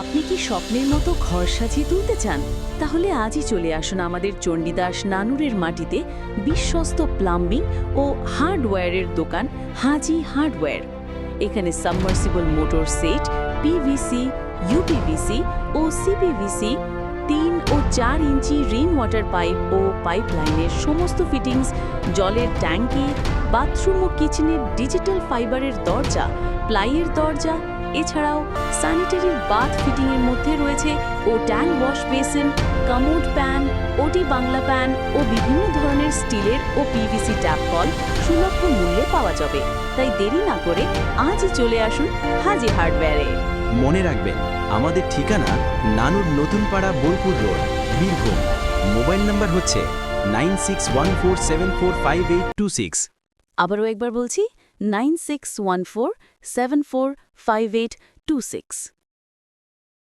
আপনি কি স্বপ্নের মতো ঘর সাজিয়ে তুলতে চান? তাহলে আজই চলে আসুন আমাদের চণ্ডীদাস নানুরের মাটিতে বিশ্বস্ত প্লাম্বিং ও হার্ডওয়্যারের দোকান হাজি হার্ডওয়্যার। এখানে submersible motor set, PVC, UPVC ও সিপিভিসি ৩ ও ৪ ইঞ্চি রেইন ওয়াটার পাইপ ও পাইপলাইনের সমস্ত ফিটিংস, জলের ট্যাঙ্কি, বাথরুম ও কিচেনের ডিজিটাল ফাইবারের দরজা, প্লাইয়ের দরজা, এছাড়াও স্যানিটারির বাথ ফিটিংয়ের মধ্যে রয়েছে ও tank wash basin, commode pan, ওটি বাংলা প্যান ও বিভিন্ন ধরনের স্টিলের ও পিভিসি ট্যাপ কল সুলভ মূল্যে পাওয়া যাবে। তাই দেরি না করে আজই চলে আসুন হাজি হার্ডওয়্যারে। মনে রাখবেন, আমাদের ঠিকানা নানুর নতুন পাড়া, Bolpur road, Birbhum. Mobile number হচ্ছে 9614745826। আবারও একবার বলছি 9614745826।